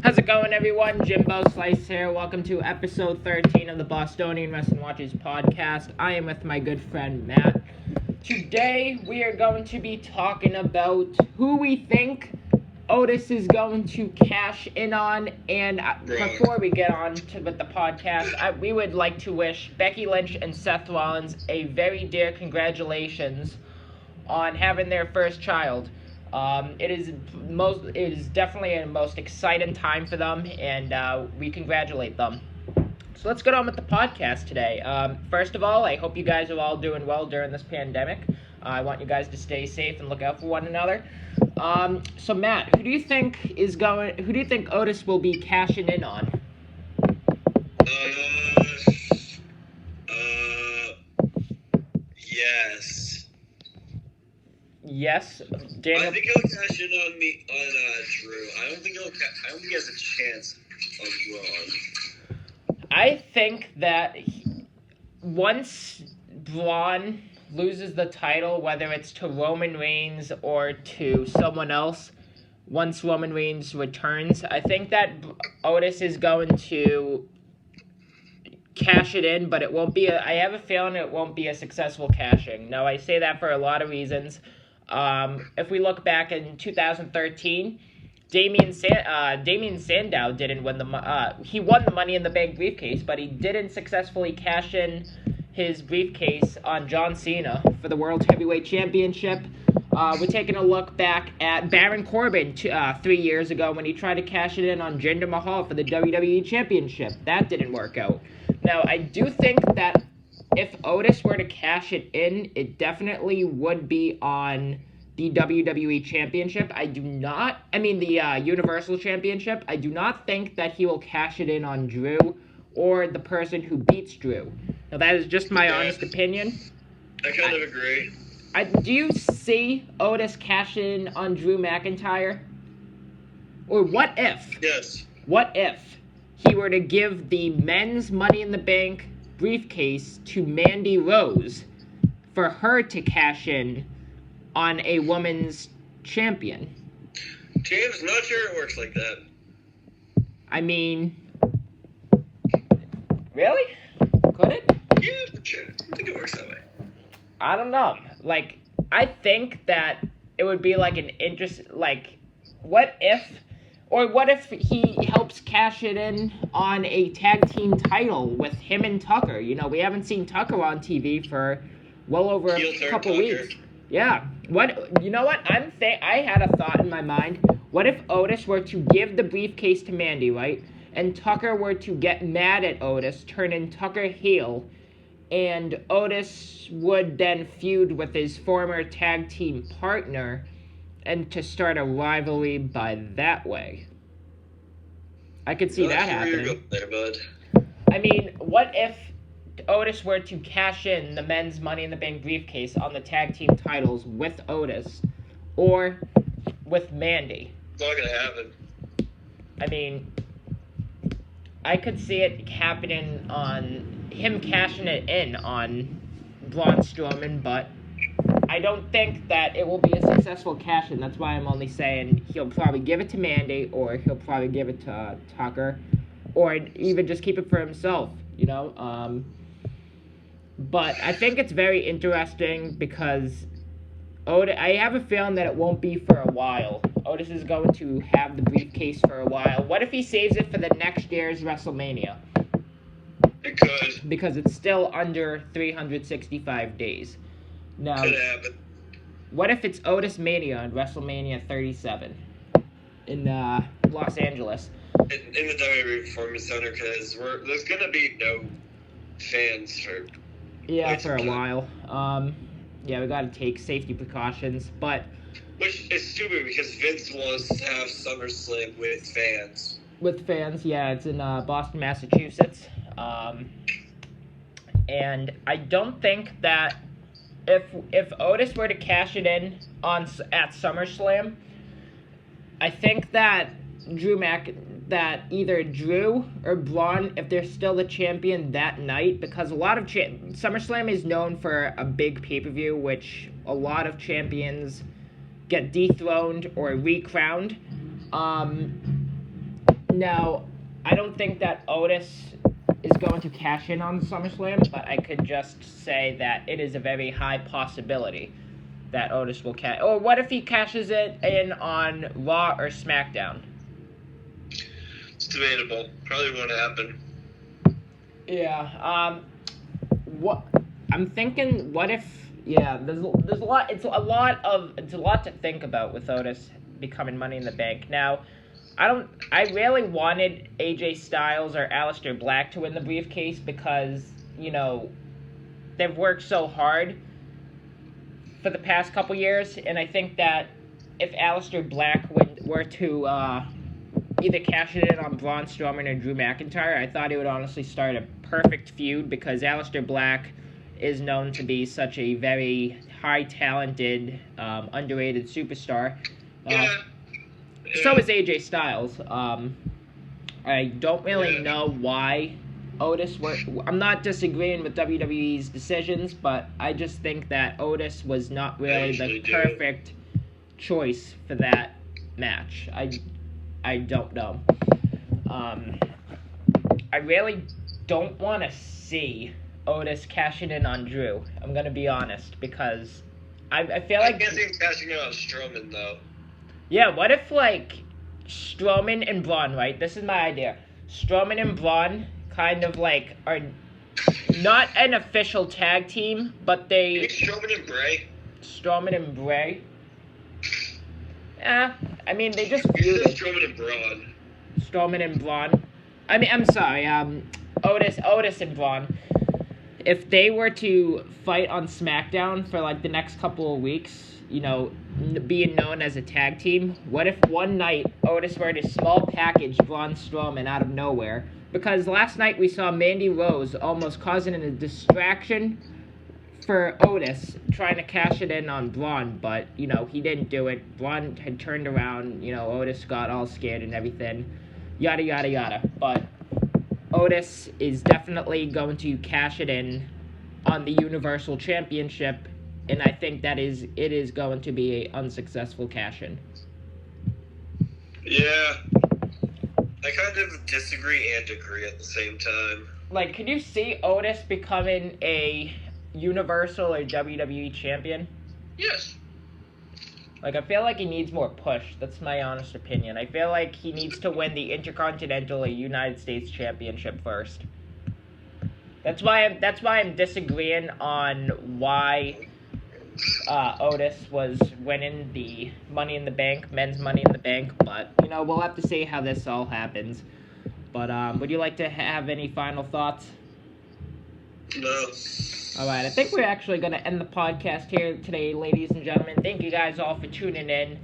How's it going, everyone? Jimbo Slice here. Welcome to episode 13 of the Bostonian Wrestling Watchers podcast. I am with my good friend Matt. Today, we are going to be talking about who we think Otis is going to cash in on. And before we get on with the podcast, we would like to wish Becky Lynch and Seth Rollins a very dear congratulations on having their first child. It is definitely a most exciting time for them, and we congratulate them. So let's get on with the podcast today. First of all, I hope you guys are all doing well during this pandemic. I want you guys to stay safe and look out for one another. So Matt, who do you think Otis will be cashing in on? Yes. Yes, Daniel. I think he'll cash in on Drew. I don't think he has a chance on Braun. I think that once Braun loses the title, whether it's to Roman Reigns or to someone else, once Roman Reigns returns, I think that Otis is going to cash it in, but it won't be I have a feeling it won't be a successful cashing. Now, I say that for a lot of reasons. If we look back in 2013, Damien Sandow didn't win he won the Money in the Bank briefcase, but he didn't successfully cash in his briefcase on John Cena for the World Heavyweight Championship. We're taking a look back at Baron Corbin 3 years ago when he tried to cash it in on Jinder Mahal for the WWE Championship. That didn't work out. Now, I do think that if Otis were to cash it in, it definitely would be on the WWE Championship. The Universal Championship. I do not think that he will cash it in on Drew or the person who beats Drew. Now, that is just my honest opinion. I kind of agree. Do you see Otis cash in on Drew McIntyre? Or what if? Yes. What if he were to give the men's Money in the Bank briefcase to Mandy Rose for her to cash in on a woman's champion? James, not sure it works like that. I mean, really? Could it? Yeah, sure. I think it works that way. I don't know. I think that it would be what if he helps cash it in on a tag team title with him and Tucker? You know, we haven't seen Tucker on TV for well over a couple weeks. Yeah. You know what? I had a thought in my mind. What if Otis were to give the briefcase to Mandy, right? And Tucker were to get mad at Otis, turning Tucker heel, and Otis would then feud with his former tag team partner and to start a rivalry by that way. I could see that happening. There, bud. I mean, what if Otis were to cash in the men's Money in the Bank briefcase on the tag team titles with Otis or with Mandy? It's not gonna happen. I mean, I could see it happening on him cashing it in on Braun Strowman, but I don't think that it will be a successful cash-in. That's why I'm only saying he'll probably give it to Mandy, or he'll probably give it to Tucker, or even just keep it for himself, you know? But I think it's very interesting because I have a feeling that it won't be for a while. Otis is going to have the briefcase for a while. What if he saves it for the next year's WrestleMania? It could. Because it's still under 365 days. Now, could happen. What if it's Otis Mania on WrestleMania 37 in Los Angeles? In the WWE Performance Center, because there's going to be no fans for a while. We got to take safety precautions, but... Which is stupid, because Vince wants to have SummerSlam with fans. With fans, yeah, it's in Boston, Massachusetts. And I don't think that if Otis were to cash it in at SummerSlam, I think that either Drew or Braun, if they're still the champion that night, because a lot of SummerSlam is known for a big pay-per-view, which a lot of champions get dethroned or recrowned. Now, I don't think that Otis is going to cash in on SummerSlam, but I could just say that it is a very high possibility that Otis will cash. Or what if he cashes it in on Raw or SmackDown? It's debatable. Probably won't happen. Yeah. What I'm thinking? What if? Yeah. There's a lot. It's a lot to think about with Otis becoming Money in the Bank. Now, I really wanted AJ Styles or Aleister Black to win the briefcase because, they've worked so hard for the past couple years, and I think that if Aleister Black were to either cash it in on Braun Strowman or Drew McIntyre, I thought it would honestly start a perfect feud because Aleister Black is known to be such a very high-talented, underrated superstar. Yeah. So is AJ Styles. I don't really know why Otis I'm not disagreeing with WWE's decisions, but I just think that Otis was not really the perfect choice for that match. I don't know. I really don't want to see Otis cashing in on Drew. I'm going to be honest, because I feel like... I can't see him cashing in on Strowman, though. Yeah, what if, Strowman and Braun, right? This is my idea. Strowman and Braun kind of, are not an official tag team, but they... Maybe Strowman and Bray? Strowman and Bray? They just You feuded. said Strowman and Braun. Strowman and Braun. I'm sorry, Otis and Braun. If they were to fight on SmackDown for, the next couple of weeks, being known as a tag team, what if one night Otis were to small package Braun Strowman out of nowhere? Because last night we saw Mandy Rose almost causing a distraction for Otis, trying to cash it in on Braun, but, he didn't do it. Braun had turned around, Otis got all scared and everything, yada, yada, yada. But Otis is definitely going to cash it in on the Universal Championship, and I think it is going to be an unsuccessful cash-in. Yeah. I kind of disagree and agree at the same time. Could you see Otis becoming a Universal or WWE champion? Yes. I feel like he needs more push. That's my honest opinion. I feel like he needs to win the Intercontinental or United States Championship first. That's why I'm disagreeing on why Otis was winning the Money in the Bank, men's Money in the Bank, but, we'll have to see how this all happens. But, would you like to have any final thoughts? No. Alright, I think we're actually going to end the podcast here today, ladies and gentlemen. Thank you guys all for tuning in.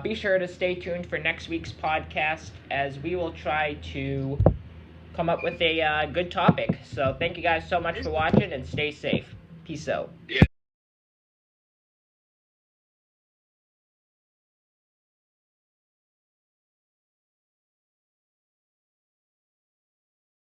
Be sure to stay tuned for next week's podcast, as we will try to come up with a good topic. So, thank you guys so much for watching, and stay safe. Peace out. Yeah.